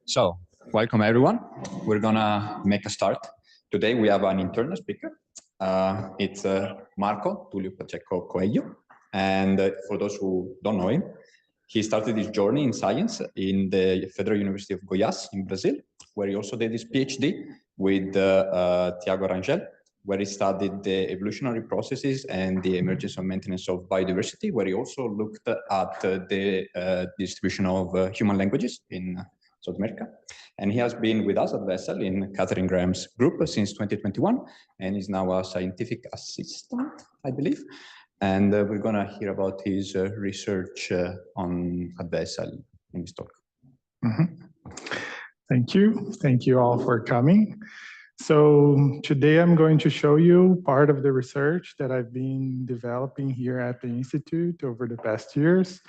So, welcome everyone. We're gonna make a start. Today we have an internal speaker. It's Marco Tulio Pacheco Coelho. And for those who don't know him, he started his journey in science in the Federal University of Goiás in Brazil, where he also did his PhD with Tiago Rangel, where he studied the evolutionary processes and the emergence and maintenance of biodiversity, where he also looked at the distribution of human languages in South America. And he has been with us at Vessel in Catherine Graham's group since 2021, and is now a scientific assistant, I believe. And we're going to hear about his research at Vessel in this talk. Thank you. Thank you all for coming. So today I'm going to show you part of the research that I've been developing here at the Institute over the past years,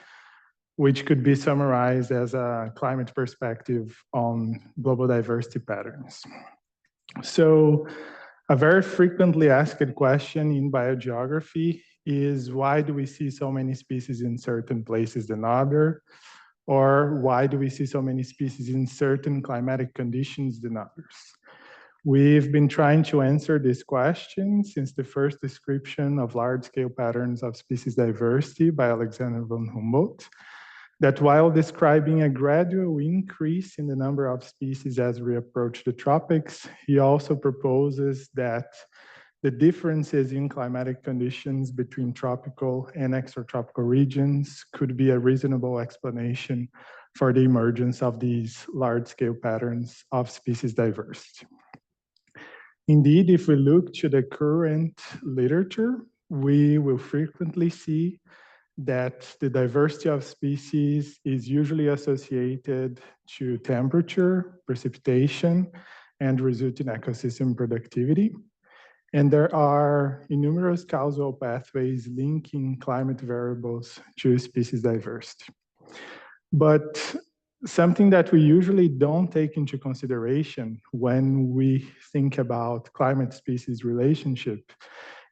which could be summarized as a climate perspective on global diversity patterns. So a very frequently asked question in biogeography is, why do we see so many species in certain places than others? Or why do we see so many species in certain climatic conditions than others? We've been trying to answer this question since the first description of large-scale patterns of species diversity by Alexander von Humboldt, that while describing a gradual increase in the number of species as we approach the tropics, he also proposes that the differences in climatic conditions between tropical and extratropical regions could be a reasonable explanation for the emergence of these large-scale patterns of species diversity. Indeed, if we look to the current literature, we will frequently see that the diversity of species is usually associated to temperature, precipitation, and resulting ecosystem productivity. And there are numerous causal pathways linking climate variables to species diversity. But something that we usually don't take into consideration when we think about climate-species relationship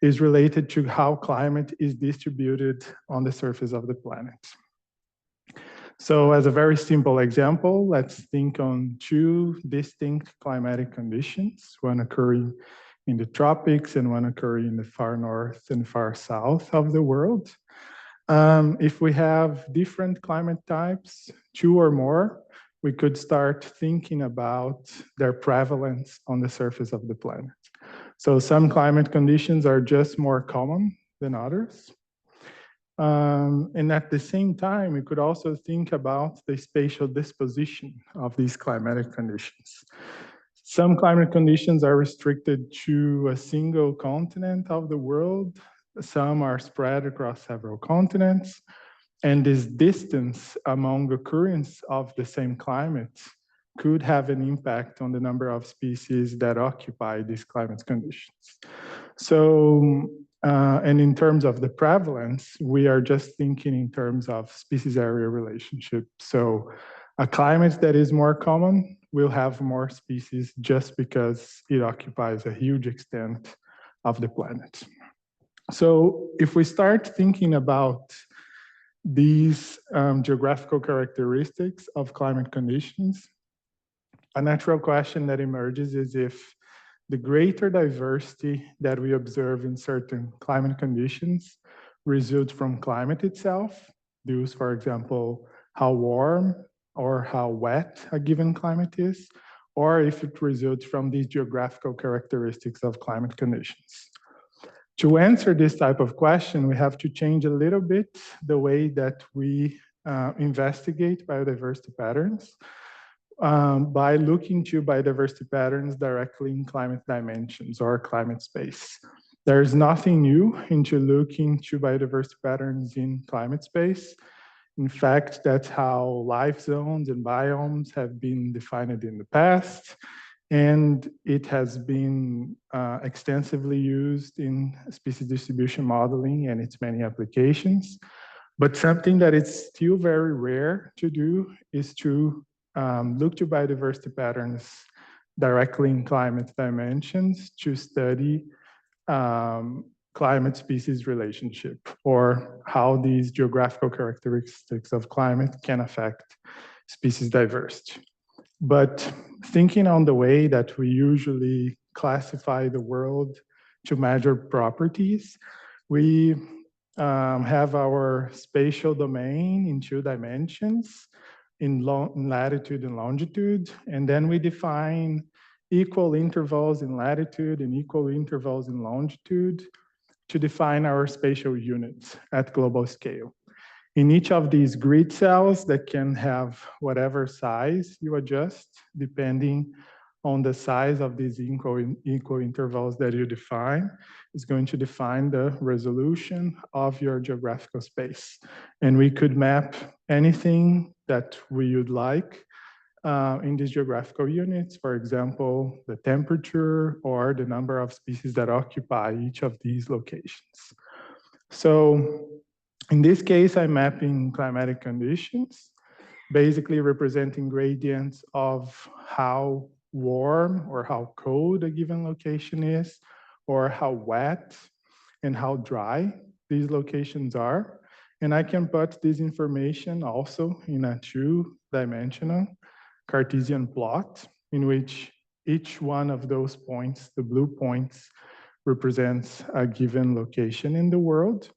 is related to how climate is distributed on the surface of the planet. So as a very simple example, let's think on two distinct climatic conditions, one occurring in the tropics and one occurring in the far north and far south of the world. If we have different climate types, two or more, we could start thinking about their prevalence on the surface of the planet. So some climate conditions are just more common than others. And at the same time, we could also think about the spatial disposition of these climatic conditions. Some climate conditions are restricted to a single continent of the world. Some are spread across several continents. And this distance among occurrence of the same climate could have an impact on the number of species that occupy these climate conditions. So, and in terms of the prevalence, we are just thinking in terms of species area relationship. So a climate that is more common will have more species just because it occupies a huge extent of the planet. So if we start thinking about these geographical characteristics of climate conditions, a natural question that emerges is if the greater diversity that we observe in certain climate conditions results from climate itself, due, for example, how warm or how wet a given climate is, or if it results from these geographical characteristics of climate conditions. To answer this type of question, we have to change a little bit the way that we investigate biodiversity patterns by looking to biodiversity patterns directly in climate dimensions or climate space. There's nothing new into looking to biodiversity patterns in climate space. In fact, that's how life zones and biomes have been defined in the past. And it has been extensively used in species distribution modeling and its many applications. But something that is still very rare to do is to look to biodiversity patterns directly in climate dimensions to study climate-species relationship, or how these geographical characteristics of climate can affect species diversity. But thinking on the way that we usually classify the world to measure properties, we have our spatial domain in 2 dimensions, in latitude and longitude, and then we define equal intervals in latitude and equal intervals in longitude to define our spatial units at global scale. In each of these grid cells that can have whatever size you adjust, depending on the size of these equal intervals that you define, is going to define the resolution of your geographical space. And we could map anything that we would like in these geographical units, for example, the temperature or the number of species that occupy each of these locations. So in this case, I'm mapping climatic conditions, basically representing gradients of how warm or how cold a given location is, or how wet and how dry these locations are. And I can put this information also in a 2-dimensional Cartesian plot, in which each one of those points, the blue points, represents a given location in the world.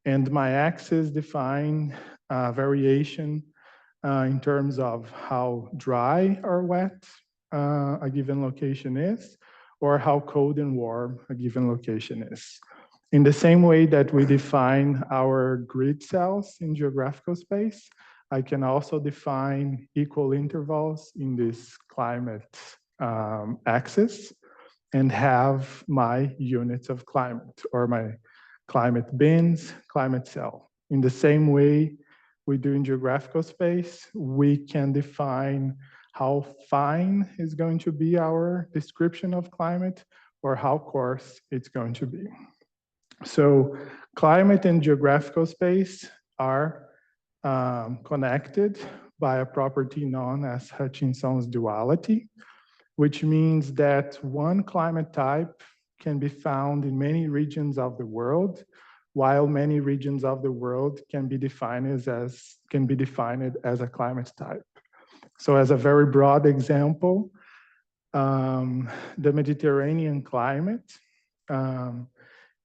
And my axes define variation in terms of how dry or wet a given location is, or how cold and warm a given location is. In the same way that we define our grid cells in geographical space, I can also define equal intervals in this climate axis and have my units of climate, or my climate bins, climate cell. In the same way we do in geographical space, we can define how fine is going to be our description of climate, or how coarse it's going to be. So climate and geographical space are connected by a property known as Hutchinson's duality, which means that one climate type can be found in many regions of the world, while many regions of the world can be defined as a climate type. So as a very broad example, the Mediterranean climate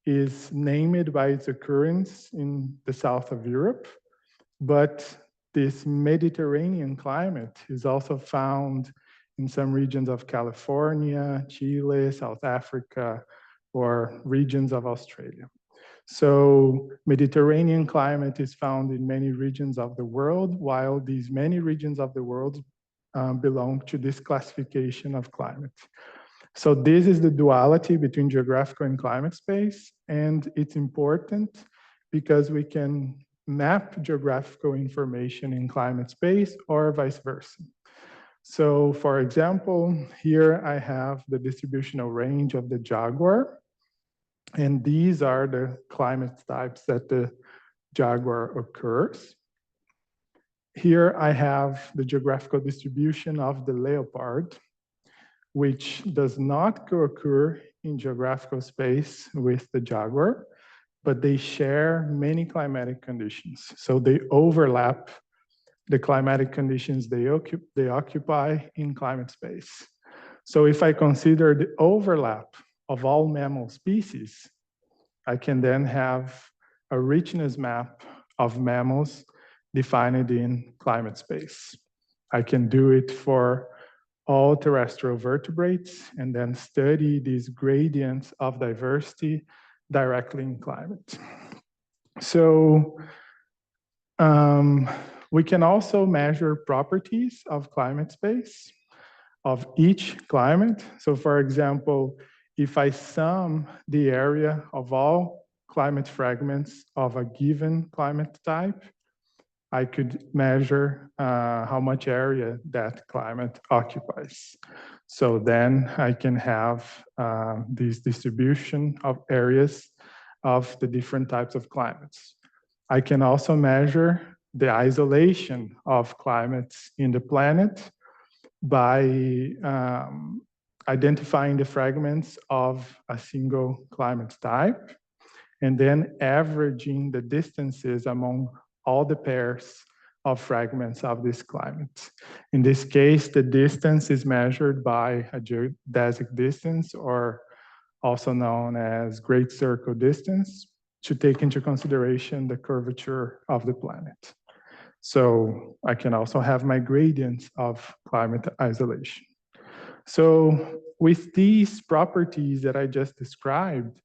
is named by its occurrence in the south of Europe, but this Mediterranean climate is also found in some regions of California, Chile, South Africa, or regions of Australia. So Mediterranean climate is found in many regions of the world, while these many regions of the world belong to this classification of climate. So this is the duality between geographical and climate space, and it's important because we can map geographical information in climate space or vice versa. So for example, here I have the distributional range of the jaguar, and these are the climate types that the jaguar occurs. Here I have the geographical distribution of the leopard, which does not co-occur in geographical space with the jaguar, but they share many climatic conditions. So they overlap the climatic conditions they occupy in climate space. So if I consider the overlap of all mammal species, I can then have a richness map of mammals defined in climate space. I can do it for all terrestrial vertebrates and then study these gradients of diversity directly in climate. So we can also measure properties of climate space, of each climate. So for example, if I sum the area of all climate fragments of a given climate type, I could measure how much area that climate occupies. So then I can have this distribution of areas of the different types of climates. I can also measure the isolation of climates in the planet by identifying the fragments of a single climate type, and then averaging the distances among all the pairs of fragments of this climate. In this case, the distance is measured by a geodesic distance, or also known as great circle distance, to take into consideration the curvature of the planet. So I can also have my gradients of climate isolation. So with these properties that I just described,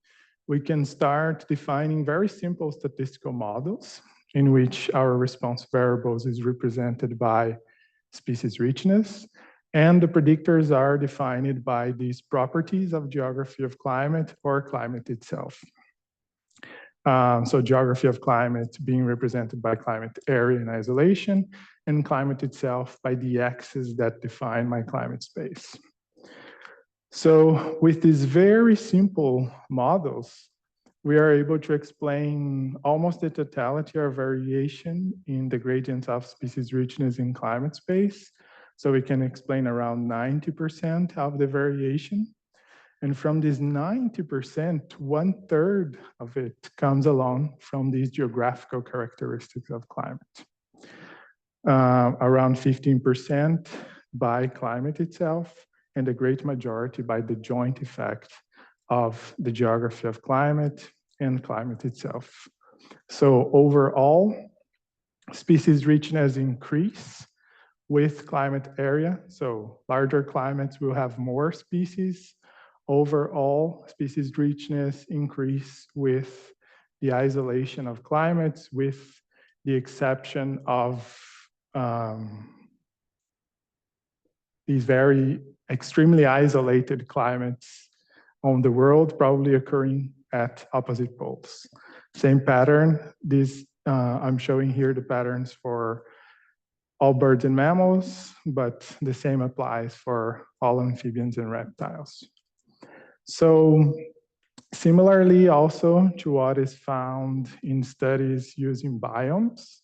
we can start defining very simple statistical models in which our response variables is represented by species richness, and the predictors are defined by these properties of geography of climate or climate itself. So geography of climate being represented by climate area and isolation, and climate itself by the axes that define my climate space. So with these very simple models, we are able to explain almost the totality of variation in the gradients of species richness in climate space. So we can explain around 90% of the variation. And from this 90%, 1/3 of it comes along from these geographical characteristics of climate. Around 15% by climate itself, and the great majority by the joint effect of the geography of climate and climate itself. So overall, species richness increase with climate area. So larger climates will have more species. Overall, species richness increase with the isolation of climates, with the exception of these very extremely isolated climates on the world, probably occurring at opposite poles. Same pattern. I'm showing here the patterns for all birds and mammals, but the same applies for all amphibians and reptiles. So similarly also to what is found in studies using biomes,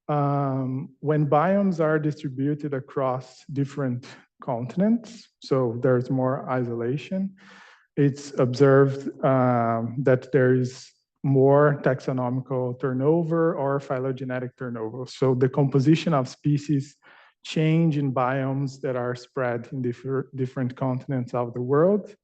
when biomes are distributed across different continents, so there's more isolation, it's observed that there is more taxonomical turnover or phylogenetic turnover. So the composition of species change in biomes that are spread in different continents of the world.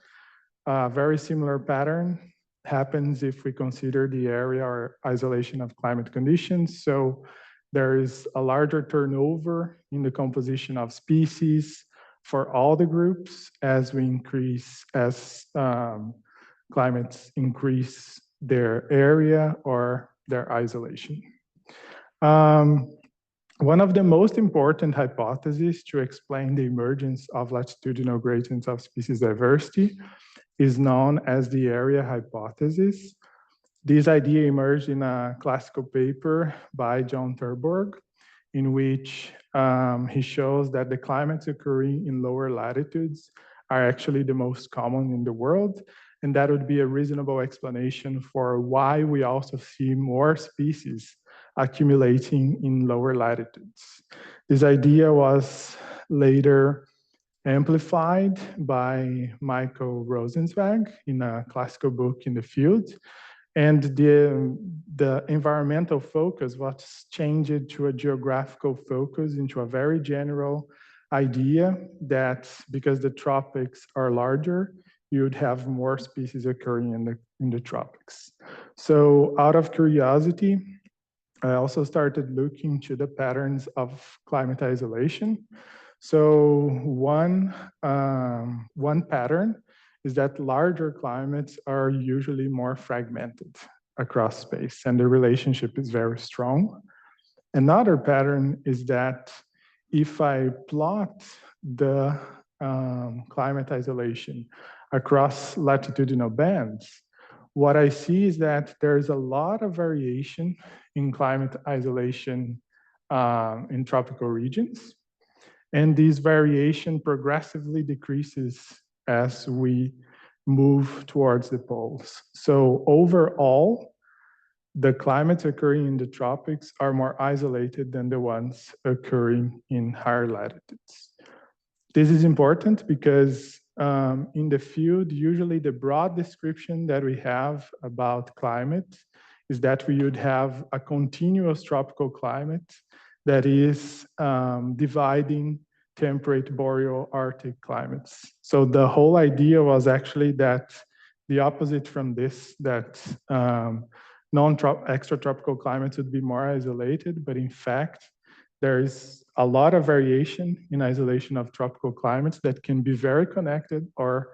Very similar pattern happens if we consider the area or isolation of climate conditions. So there is a larger turnover in the composition of species for all the groups as we increase, as climates increase their area or their isolation. One of the most important hypotheses to explain the emergence of latitudinal gradients of species diversity is known as the area hypothesis. This idea emerged in a classical paper by John Terborg, in which he shows that the climates occurring in lower latitudes are actually the most common in the world. And that would be a reasonable explanation for why we also see more species accumulating in lower latitudes. This idea was later amplified by Michael Rosenzweig in a classical book in the field. And the environmental focus was changed to a geographical focus, into a very general idea that because the tropics are larger, you would have more species occurring in the tropics. So out of curiosity, I also started looking to the patterns of climate isolation. So one pattern is that larger climates are usually more fragmented across space, and the relationship is very strong. Another pattern is that if I plot the climate isolation across latitudinal bands, what I see is that there's a lot of variation in climate isolation in tropical regions. And this variation progressively decreases as we move towards the poles. So overall, the climates occurring in the tropics are more isolated than the ones occurring in higher latitudes. This is important because in the field, usually the broad description that we have about climate is that we would have a continuous tropical climate that is dividing temperate, boreal, Arctic climates. So the whole idea was actually that the opposite from this, that extratropical climates would be more isolated, but in fact, there is a lot of variation in isolation of tropical climates that can be very connected or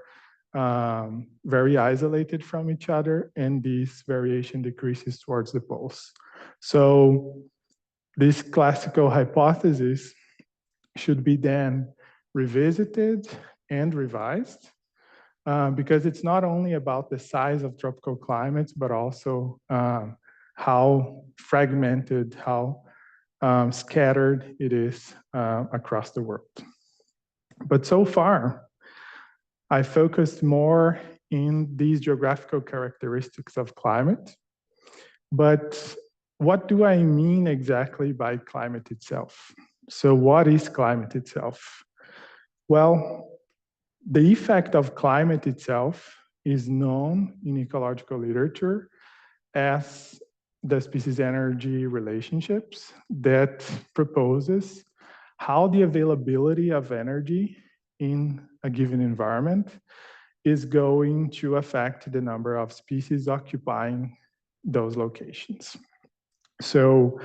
very isolated from each other, and this variation decreases towards the poles. So this classical hypothesis should be then revisited and revised, because it's not only about the size of tropical climates, but also how fragmented, how scattered it is across the world. But so far, I focused more in these geographical characteristics of climate. But what do I mean exactly by climate itself? So what is climate itself? Well, the effect of climate itself is known in ecological literature as the species-energy relationships that proposes how the availability of energy in a given environment is going to affect the number of species occupying those locations. So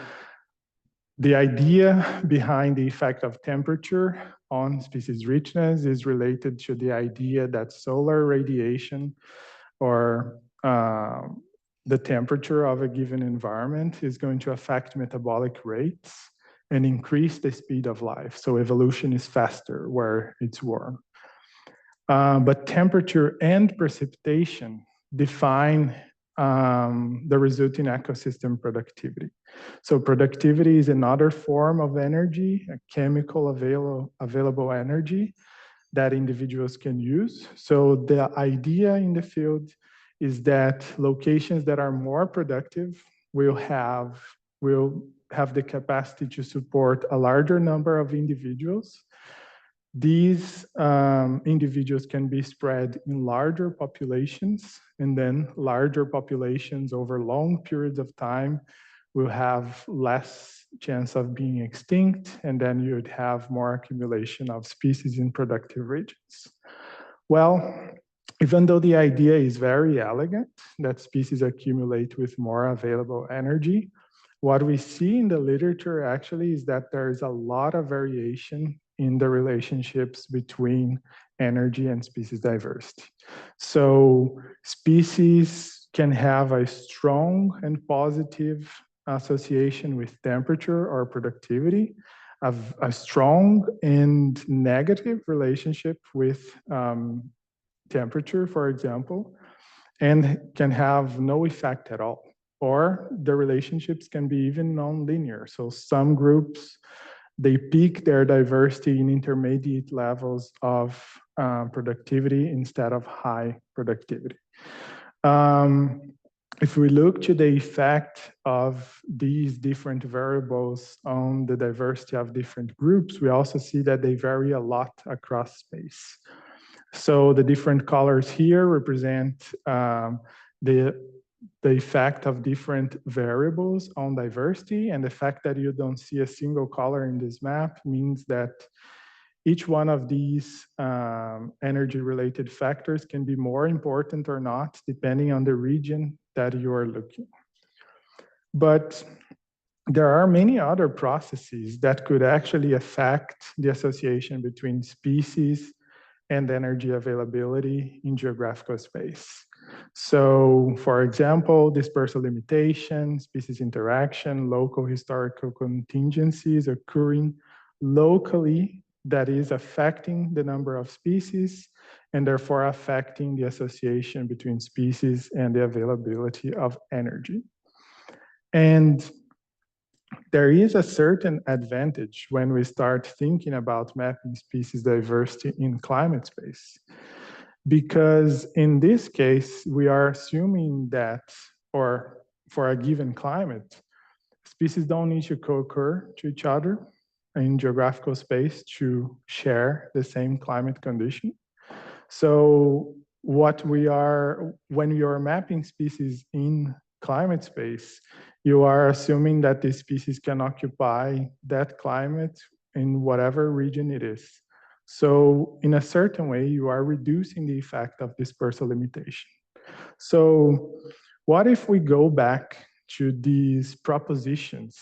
the idea behind the effect of temperature on species richness is related to the idea that solar radiation or the temperature of a given environment is going to affect metabolic rates and increase the speed of life. So evolution is faster where it's warm. But temperature and precipitation define the resulting ecosystem productivity. So productivity is another form of energy, a chemical available energy that individuals can use. So the idea in the field is that locations that are more productive will have the capacity to support a larger number of individuals. These individuals can be spread in larger populations, and then larger populations over long periods of time will have less chance of being extinct, and then you'd have more accumulation of species in productive regions. Well, even though the idea is very elegant, that species accumulate with more available energy, what we see in the literature actually is that there is a lot of variation in the relationships between energy and species diversity. So species can have a strong and positive association with temperature or productivity, a strong and negative relationship with temperature, for example, and can have no effect at all. Or the relationships can be even non-linear. So some groups, they peak their diversity in intermediate levels of productivity instead of high productivity. If we look to the effect of these different variables on the diversity of different groups, we also see that they vary a lot across space. So the different colors here represent the effect of different variables on diversity, and the fact that you don't see a single color in this map means that each one of these energy-related factors can be more important or not, depending on the region that you are looking. But there are many other processes that could actually affect the association between species and energy availability in geographical space. So, for example, dispersal limitation, species interaction, local historical contingencies occurring locally that is affecting the number of species and therefore affecting the association between species and the availability of energy. And there is a certain advantage when we start thinking about mapping species diversity in climate space. Because in this case, we are assuming that, or for a given climate, species don't need to co-occur to each other in geographical space to share the same climate condition. So when you are mapping species in climate space, you are assuming that the species can occupy that climate in whatever region it is. So in a certain way, you are reducing the effect of dispersal limitation. So what if we go back to these propositions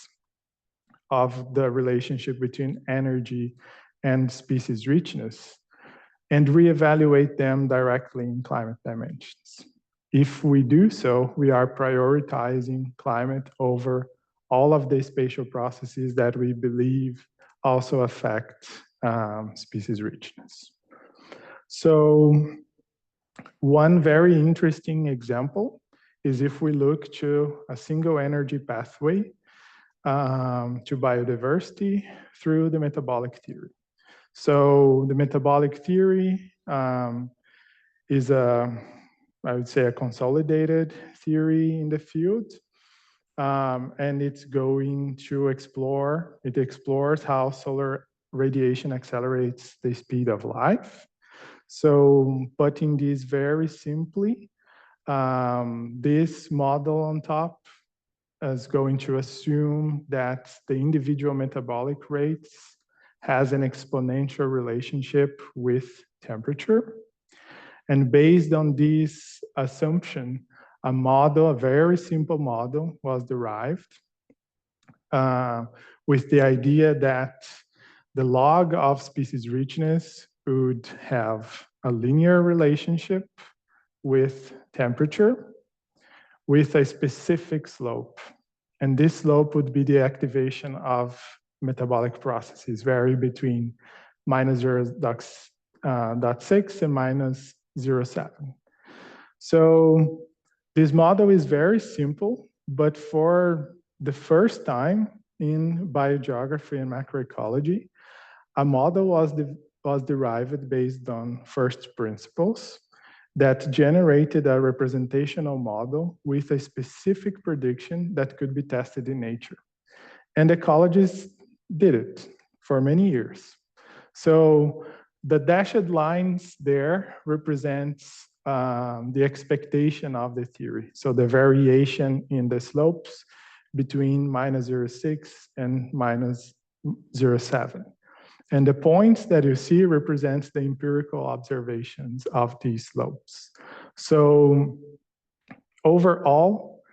of the relationship between energy and species richness and reevaluate them directly in climate dimensions? If we do so, we are prioritizing climate over all of the spatial processes that we believe also affect species richness. So one very interesting example is if we look to a single energy pathway to biodiversity through the metabolic theory. So the metabolic theory is I would say a consolidated theory in the field. And it's going to explore, it explores how solar radiation accelerates the speed of life. So putting this very simply, this model on top is going to assume that the individual metabolic rates has an exponential relationship with temperature. And based on this assumption, a model, a very simple model, was derived with the idea that the log of species richness would have a linear relationship with temperature with a specific slope. And this slope would be the activation of metabolic processes, vary between minus 0.6 and minus 0.7. So this model is very simple, but for the first time in biogeography and macroecology, a model was derived based on first principles that generated a representational model with a specific prediction that could be tested in nature. And ecologists did it for many years. So the dashed lines there represents the expectation of the theory. So the variation in the slopes between minus 0.6 and minus 0.7. And the points that you see represents the empirical observations of these slopes. So overall,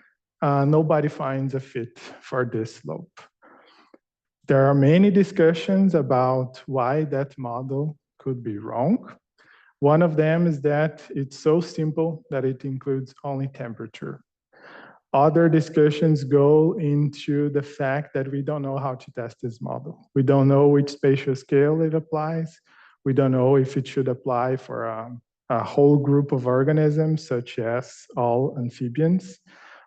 nobody finds a fit for this slope. There are many discussions about why that model could be wrong. One of them is that it's so simple that it includes only temperature. Other discussions go into the fact that we don't know how to test this model. We don't know which spatial scale it applies. We don't know if it should apply for a whole group of organisms, such as all amphibians,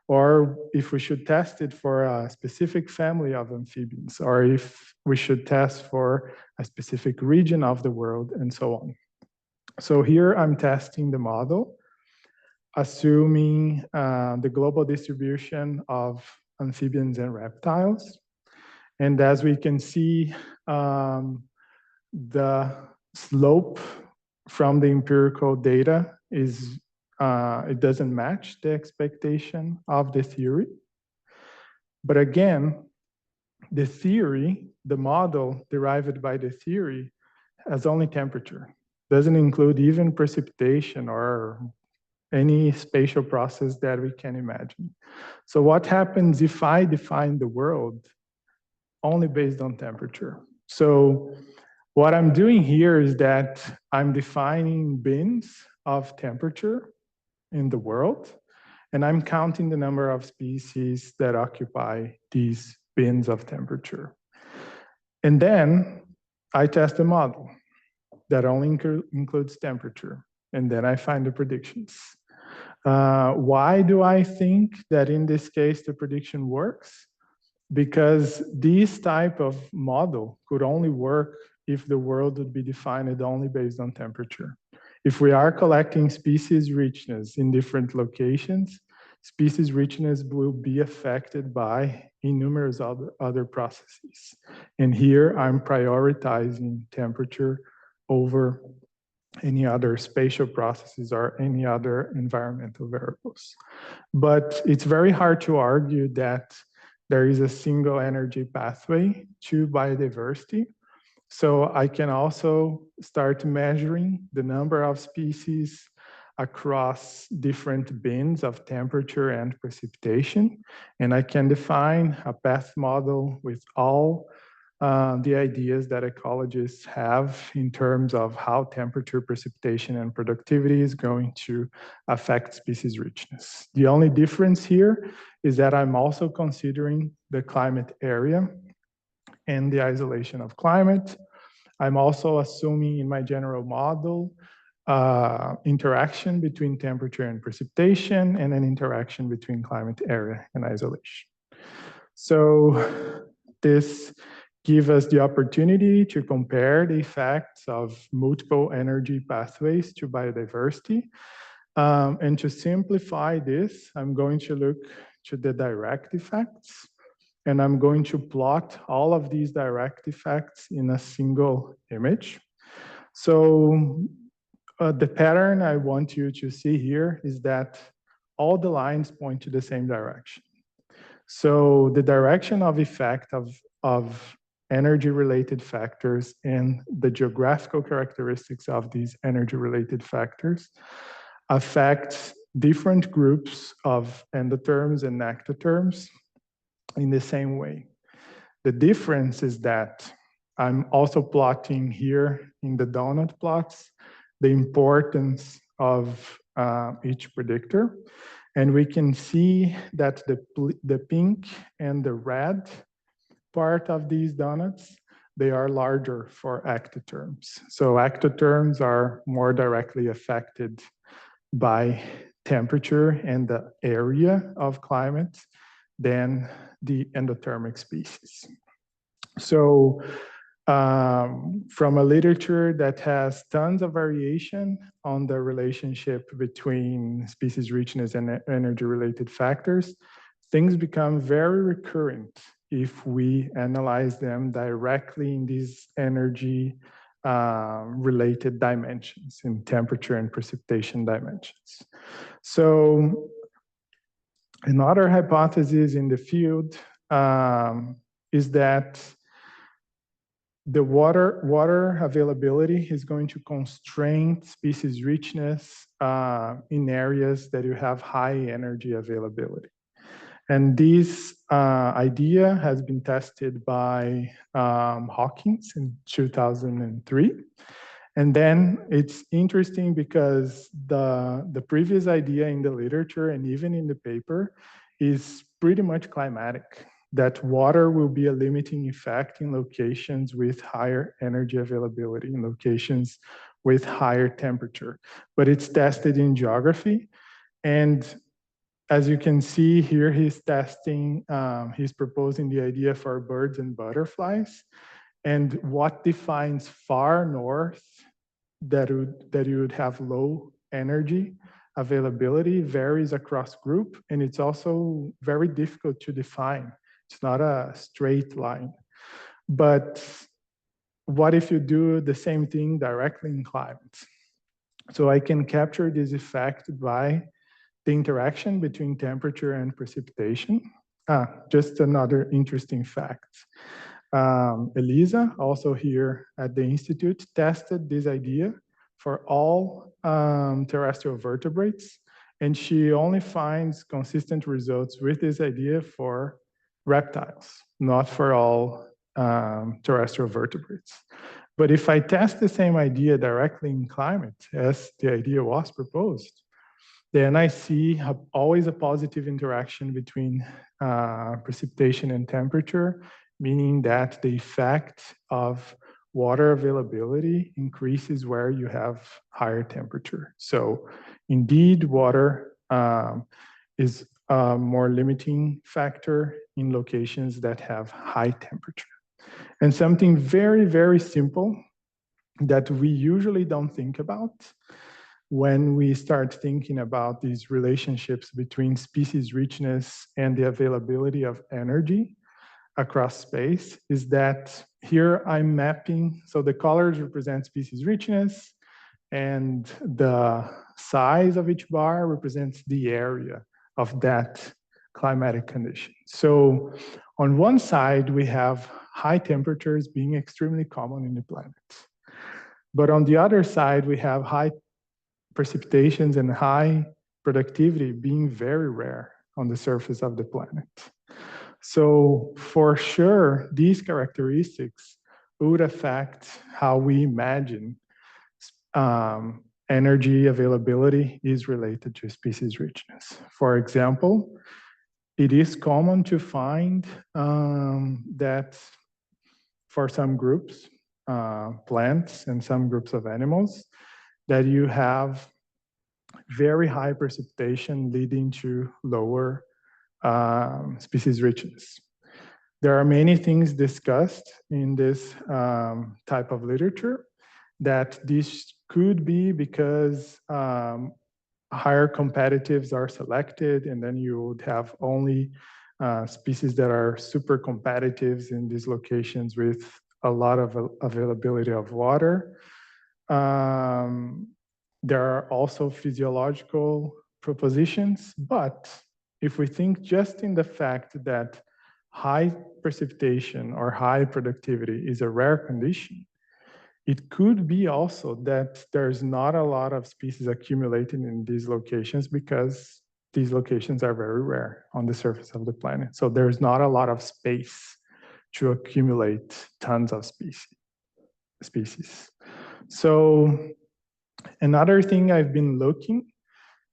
or if we should test it for a specific family of amphibians, or if we should test for a specific region of the world, and so on. So here I'm testing the model, assuming the global distribution of amphibians and reptiles. And as we can see, the slope from the empirical data is, it doesn't match the expectation of the theory. But again, the theory, the model derived by the theory has only temperature. Doesn't include even precipitation or any spatial process that we can imagine. So what happens if I define the world only based on temperature? So what I'm doing here is that I'm defining bins of temperature in the world, and I'm counting the number of species that occupy these bins of temperature. And then I test a model that only includes temperature, and then I find the predictions. Why do I think that in this case the prediction works? Because this type of model could only work if the world would be defined only based on temperature. If we are collecting species richness in different locations, species richness will be affected by numerous other processes. And here I'm prioritizing temperature over any other spatial processes or any other environmental variables. But it's very hard to argue that there is a single energy pathway to biodiversity. So I can also start measuring the number of species across different bins of temperature and precipitation. And I can define a path model with all the ideas that ecologists have in terms of how temperature, precipitation, and productivity is going to affect species richness. The only difference here is that I'm also considering the climate area and the isolation of climate. I'm also assuming in my general model interaction between temperature and precipitation, and an interaction between climate area and isolation. So this gives us the opportunity to compare the effects of multiple energy pathways to biodiversity. And to simplify this, I'm going to look to the direct effects, and I'm going to plot all of these direct effects in a single image. So the pattern I want you to see here is that all the lines point to the same direction. So the direction of effect of energy-related factors and the geographical characteristics of these energy-related factors affect different groups of endotherms and ectotherms in the same way. The difference is that I'm also plotting here in the donut plots the importance of each predictor. And we can see that the pink and the red part of these donuts, they are larger for ectotherms. So ectotherms are more directly affected by temperature and the area of climate than the endothermic species. So from a literature that has tons of variation on the relationship between species richness and energy-related factors, things become very recurrent if we analyze them directly in these energy related dimensions, in temperature and precipitation dimensions. So another hypothesis in the field is that the water availability is going to constrain species richness in areas that you have high energy availability. And this idea has been tested by Hawkins in 2003. And then it's interesting because the previous idea in the literature and even in the paper is pretty much climatic, that water will be a limiting effect in locations with higher energy availability, in locations with higher temperature. But it's tested in geography. And as you can see here, he's proposing the idea for birds and butterflies. And what defines far north that you would have low energy availability varies across group, and it's also very difficult to define. It's not a straight line. But what if you do the same thing directly in climate? So I can capture this effect by the interaction between temperature and precipitation. Just another interesting fact. Elisa, also here at the Institute, tested this idea for all terrestrial vertebrates, and she only finds consistent results with this idea for reptiles, not for all terrestrial vertebrates. But if I test the same idea directly in climate, as the idea was proposed, then I see always a positive interaction between precipitation and temperature, meaning that the effect of water availability increases where you have higher temperature. So indeed, water is a more limiting factor in locations that have high temperature. And something very, very simple that we usually don't think about when we start thinking about these relationships between species richness and the availability of energy across space is that here I'm mapping, so the colors represent species richness, and the size of each bar represents the area of that climatic conditions. So on one side, we have high temperatures being extremely common in the planet. But on the other side, we have high precipitations and high productivity being very rare on the surface of the planet. So for sure, these characteristics would affect how we imagine energy availability is related to species richness. For example, it is common to find that for some groups, plants and some groups of animals, that you have very high precipitation leading to lower species richness. There are many things discussed in this type of literature that this could be because higher competitives are selected, and then you would have only species that are super competitive in these locations with a lot of availability of water. There are also physiological propositions, but if we think just in the fact that high precipitation or high productivity is a rare condition, it could be also that there's not a lot of species accumulating in these locations because these locations are very rare on the surface of the planet. So there's not a lot of space to accumulate tons of species. So another thing I've been looking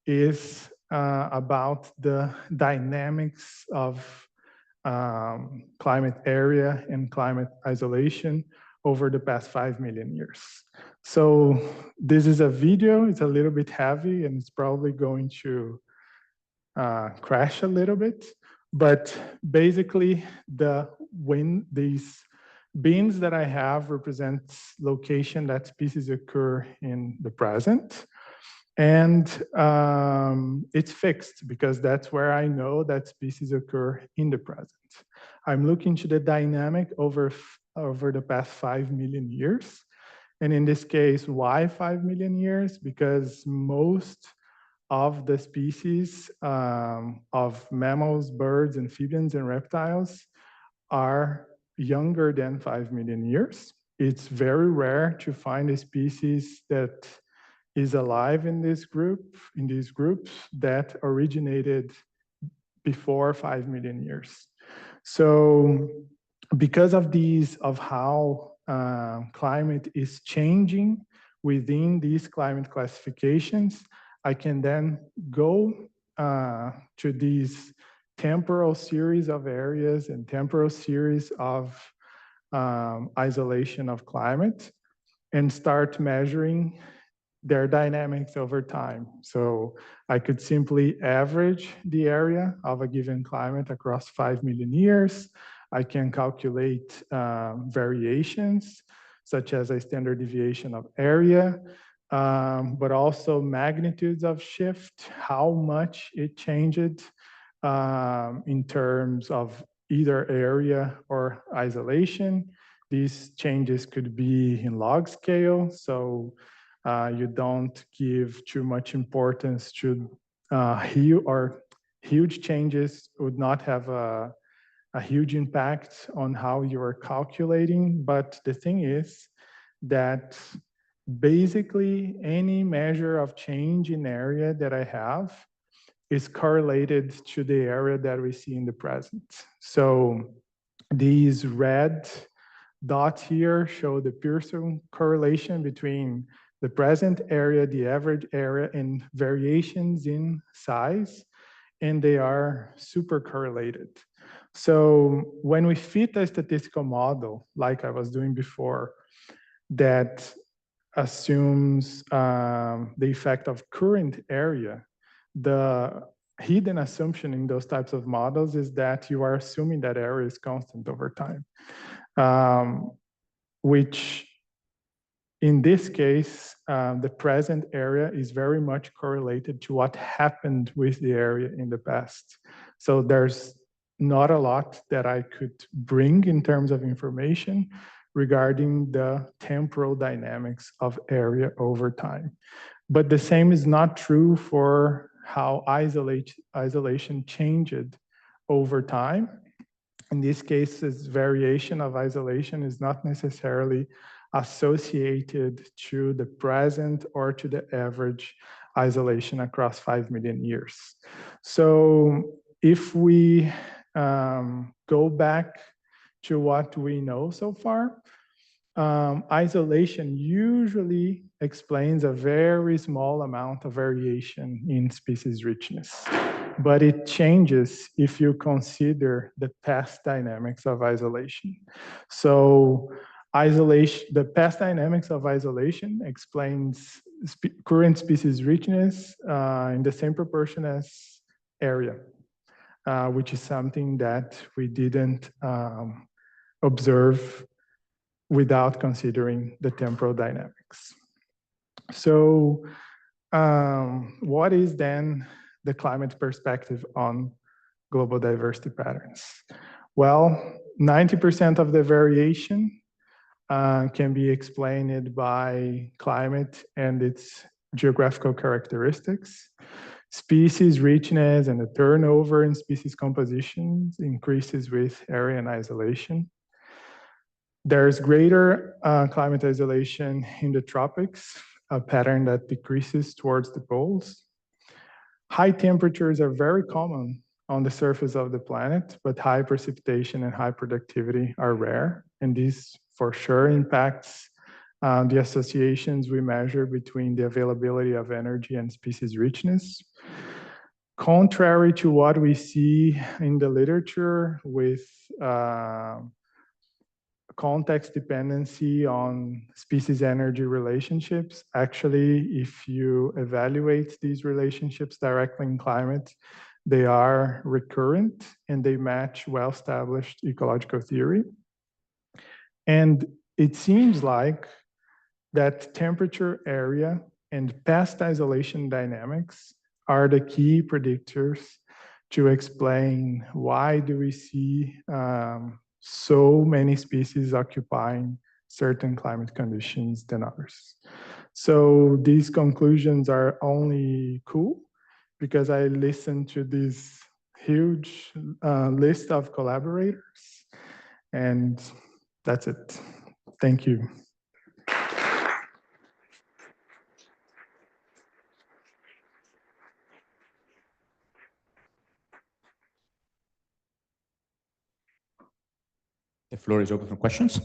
is about the dynamics of climate area and climate isolation over the past 5 million years. So this is a video, it's a little bit heavy and it's probably going to crash a little bit, but basically these bins that I have represents location that species occur in the present. And it's fixed because that's where I know that species occur in the present. I'm looking to the dynamic over the past 5 million years. And in this case, why 5 million years? Because most of the species of mammals, birds, amphibians, and reptiles are younger than 5 million years. It's very rare to find a species that is alive in these groups that originated before 5 million years. So because of how climate is changing within these climate classifications, I can then go to these temporal series of areas and temporal series of isolation of climate and start measuring their dynamics over time. So I could simply average the area of a given climate across 5 million years. I can calculate variations, such as a standard deviation of area, but also magnitudes of shift, how much it changed in terms of either area or isolation. These changes could be in log scale, so you don't give too much importance to huge changes would not have a huge impact on how you are calculating. But the thing is that basically any measure of change in area that I have is correlated to the area that we see in the present. So these red dots here show the Pearson correlation between the present area, the average area, and variations in size, and they are super correlated. So when we fit a statistical model, like I was doing before, that assumes the effect of current area, the hidden assumption in those types of models is that you are assuming that area is constant over time, which in this case, the present area is very much correlated to what happened with the area in the past. So there's not a lot that I could bring in terms of information regarding the temporal dynamics of area over time. But the same is not true for how isolation changed over time. In this case, this variation of isolation is not necessarily associated to the present or to the average isolation across 5 million years. So if we go back to what we know so far, isolation usually explains a very small amount of variation in species richness, but it changes if you consider the past dynamics of isolation. So the past dynamics of isolation explains current species richness in the same proportion as area, which is something that we didn't observe without considering the temporal dynamics. So what is then the climate perspective on global diversity patterns? Well, 90% of the variation can be explained by climate and its geographical characteristics. Species richness and the turnover in species compositions increases with area and isolation. There's greater climate isolation in the tropics, a pattern that decreases towards the poles. High temperatures are very common on the surface of the planet, but high precipitation and high productivity are rare. And this for sure impacts the associations we measure between the availability of energy and species richness. Contrary to what we see in the literature with context dependency on species energy relationships, actually, if you evaluate these relationships directly in climate, they are recurrent and they match well-established ecological theory. And it seems like that temperature, area, and past isolation dynamics are the key predictors to explain why do we see so many species occupying certain climate conditions than others. So these conclusions are only cool because I listened to this huge list of collaborators, and that's it. Thank you. The floor is open for questions.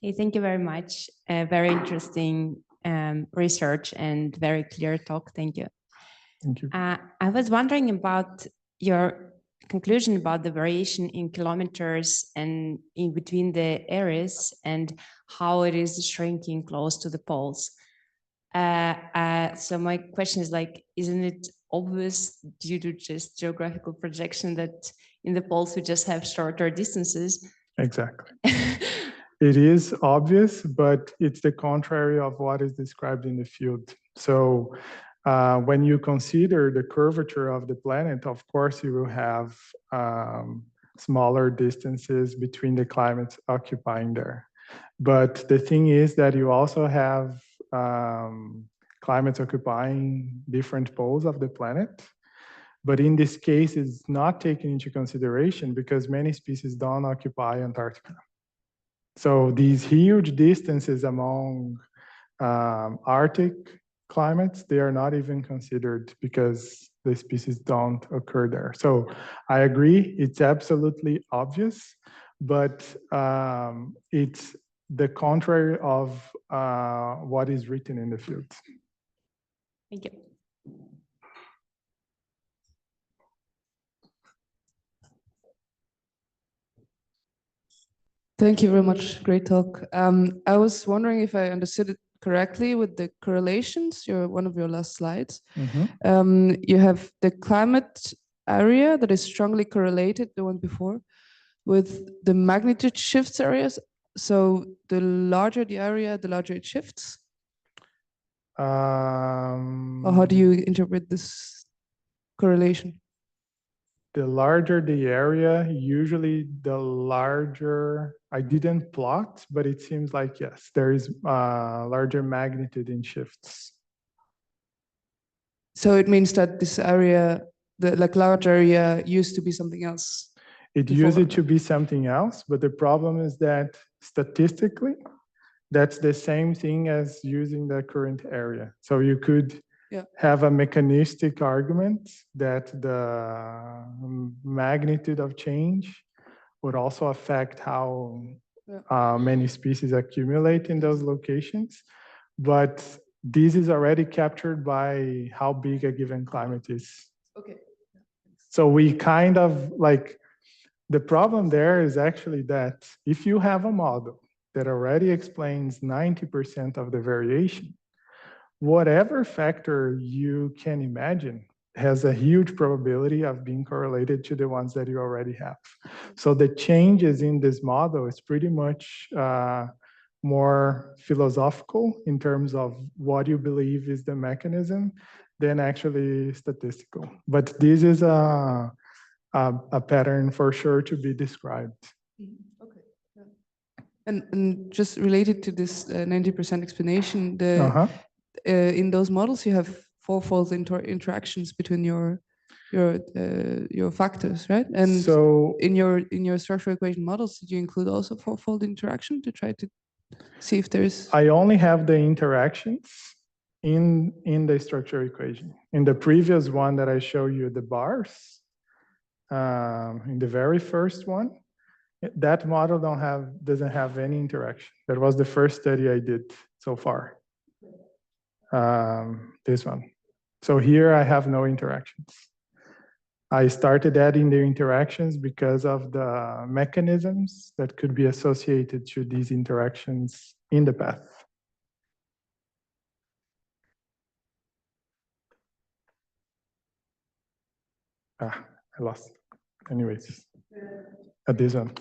Hey, thank you very much. Very interesting research and very clear talk. Thank you. Thank you. I was wondering about your conclusion about the variation in kilometers and in between the areas and how it is shrinking close to the poles. So my question is like, isn't it obvious due to just geographical projection that in the poles we just have shorter distances? Exactly. It is obvious, but it's the contrary of what is described in the field. So when you consider the curvature of the planet, of course, you will have smaller distances between the climates occupying there. But the thing is that you also have climates occupying different poles of the planet. But in this case, it's not taken into consideration because many species don't occupy Antarctica. So these huge distances among Arctic climates, they are not even considered because the species don't occur there. So I agree, it's absolutely obvious, but it's the contrary of what is written in the field. Thank you. Thank you very much. Great talk. I was wondering if I understood it correctly with the correlations, one of your last slides. Mm-hmm. You have the climate area that is strongly correlated, the one before, with the magnitude shifts areas. So the larger the area, the larger it shifts? Or how do you interpret this correlation? The larger the area, usually the larger, I didn't plot, but it seems like, yes, there is larger magnitude in shifts. So it means that this area, the large area, used to be something else. It used to be something else, but the problem is that statistically, that's the same thing as using the current area. So you could have a mechanistic argument that the magnitude of change would also affect how many species accumulate in those locations. But this is already captured by how big a given climate is. Okay. So we kind of like, the problem there is actually that if you have a model that already explains 90% of the variation, whatever factor you can imagine has a huge probability of being correlated to the ones that you already have. So the changes in this model is pretty much more philosophical in terms of what you believe is the mechanism than actually statistical. But this is a pattern for sure to be described. Okay. And just related to this 90% explanation, in those models you have fourfold interactions between your factors, right? And so in your structural equation models, did you include also fourfold interaction to try to see if there's? I only have the interactions in the structural equation. In the previous one that I show you, the bars, in the very first one, that model doesn't have any interaction. That was the first study I did so far. This one. So here I have no interactions. I started adding the interactions because of the mechanisms that could be associated to these interactions in the path. I lost. Anyways, at this one.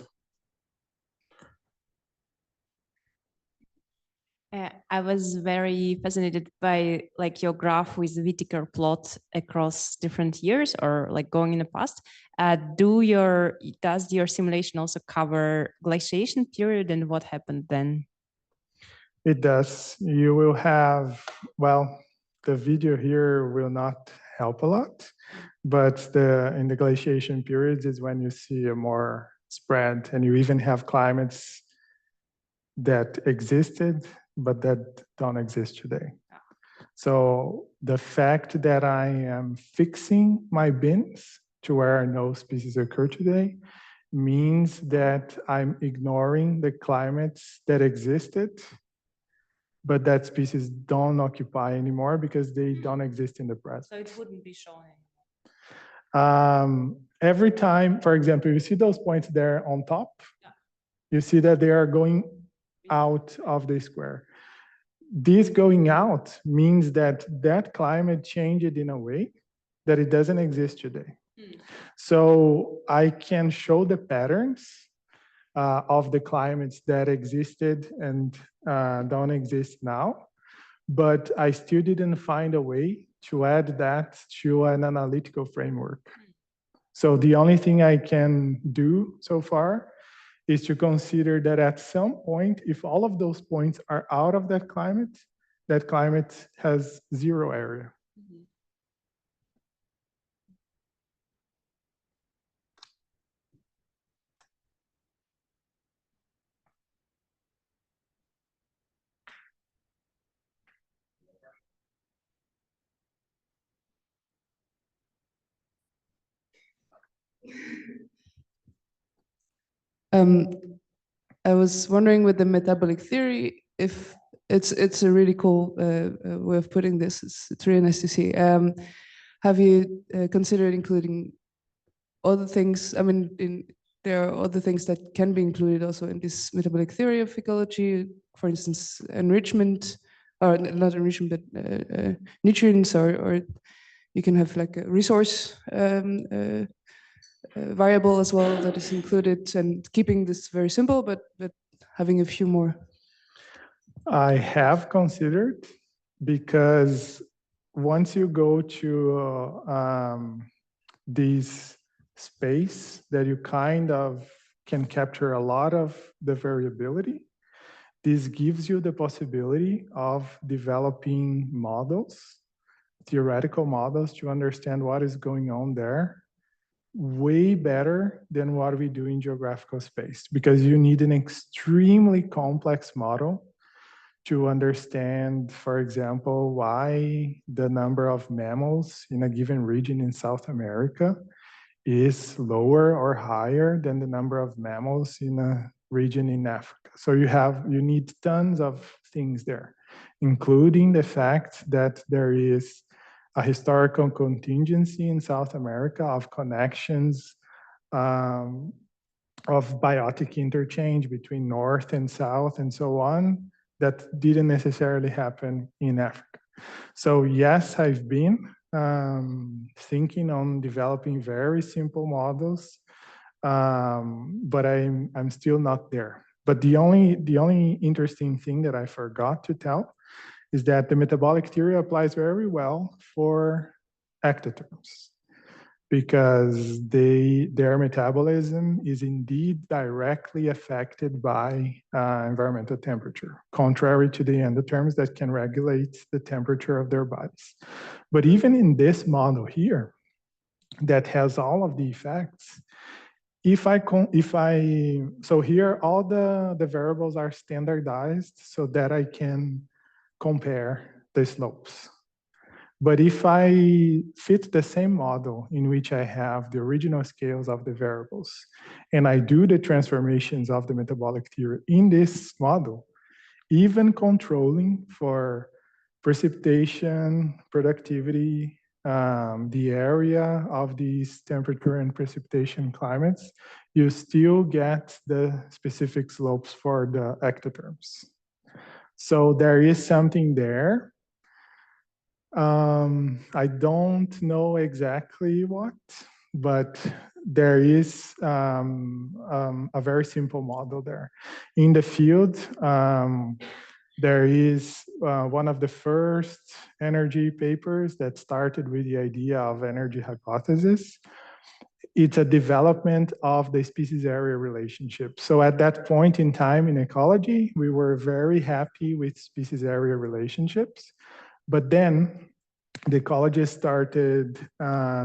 I was very fascinated by like your graph with the Whittaker plot across different years or like going in the past. Does your simulation also cover glaciation period and what happened then? It does. You will have, well, the video here will not help a lot, but in the glaciation periods is when you see a more spread, and you even have climates that existed but that don't exist today. So the fact that I am fixing my bins to where no species occur today means that I'm ignoring the climates that existed, but that species don't occupy anymore because they don't exist in the present. So it wouldn't be shown anymore. Every time, for example, you see those points there on top, you see that they are going out of the square. This going out means that that climate changed in a way that it doesn't exist today. So I can show the patterns of the climates that existed and don't exist now, but I still didn't find a way to add that to an analytical framework. So the only thing I can do so far is to consider that at some point, if all of those points are out of that climate has zero area. I was wondering with the metabolic theory, if it's a really cool way of putting this. It's really nice to see. Have you considered including other things? I mean, there are other things that can be included also in this metabolic theory of ecology. For instance, enrichment, or not enrichment, but nutrients, or you can have like a resource variable as well that is included, and keeping this very simple, but having a few more. I have considered, because once you go to this space that you kind of can capture a lot of the variability, this gives you the possibility of developing models theoretical models to understand what is going on there way better than what we do in geographical space, because you need an extremely complex model to understand, for example, why the number of mammals in a given region in South America is lower or higher than the number of mammals in a region in Africa. So you need tons of things there, including the fact that there is a historical contingency in South America of connections of biotic interchange between North and South and so on that didn't necessarily happen in Africa. So yes, I've been thinking on developing very simple models, but I'm still not there. But the only interesting thing that I forgot to tell is that the metabolic theory applies very well for ectotherms, because their metabolism is indeed directly affected by environmental temperature, contrary to the endotherms that can regulate the temperature of their bodies. But even in this model here, that has all of the effects, so here all the variables are standardized so that I can compare the slopes. But if I fit the same model in which I have the original scales of the variables, and I do the transformations of the metabolic theory in this model, even controlling for precipitation, productivity, the area of these temperature and precipitation climates, you still get the specific slopes for the ectotherms. So there is something there. I don't know exactly what, but there is a very simple model there. In the field, there is one of the first energy papers that started with the idea of energy hypothesis. It's a development of the species area relationship. So at that point in time in ecology, we were very happy with species area relationships. But then the ecologists started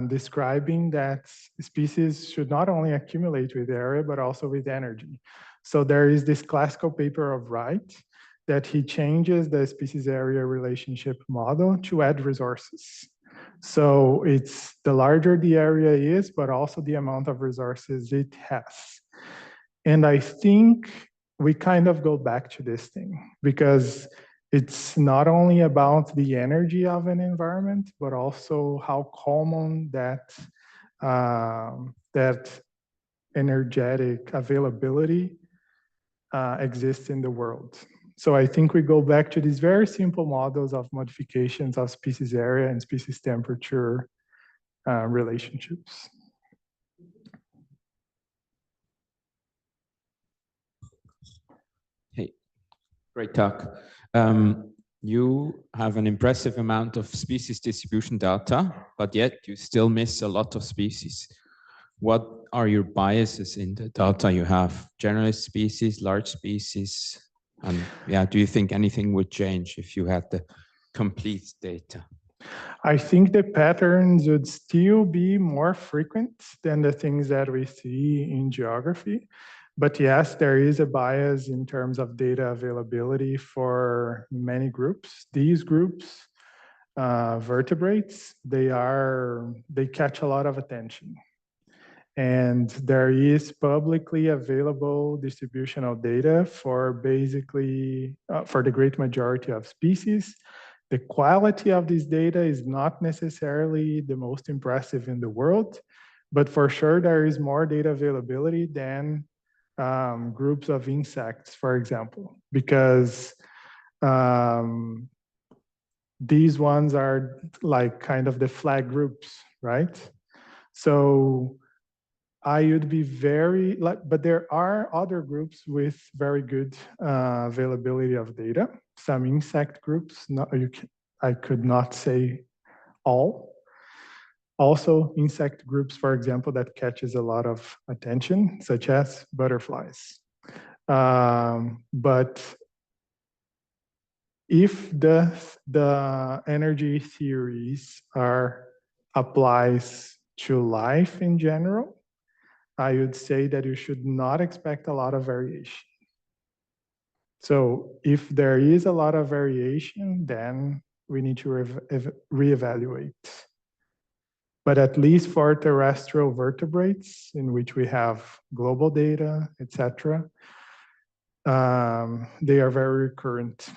describing that species should not only accumulate with area, but also with energy. So there is this classical paper of Wright that he changes the species area relationship model to add resources. So it's the larger the area is, but also the amount of resources it has. And I think we kind of go back to this thing, because it's not only about the energy of an environment, but also how common that energetic availability exists in the world. So I think we go back to these very simple models of modifications of species area and species temperature relationships. Hey, great talk. You have an impressive amount of species distribution data, but yet you still miss a lot of species. What are your biases in the data you have? Generalist species, large species? And yeah, do you think anything would change if you had the complete data? I think the patterns would still be more frequent than the things that we see in geography. But yes, there is a bias in terms of data availability for many groups. These groups, vertebrates, they catch a lot of attention. And there is publicly available distributional data for basically, for the great majority of species. The quality of this data is not necessarily the most impressive in the world, but for sure there is more data availability than groups of insects, for example, because these ones are like kind of the flag groups, right? So I would be very, but there are other groups with very good availability of data. Some insect groups, I could not say all. Also insect groups, for example, that catches a lot of attention, such as butterflies. But if the energy theories applies to life in general, I would say that you should not expect a lot of variation. So if there is a lot of variation, then we need to reevaluate. But at least for terrestrial vertebrates, in which we have global data, etc., they are very recurrent.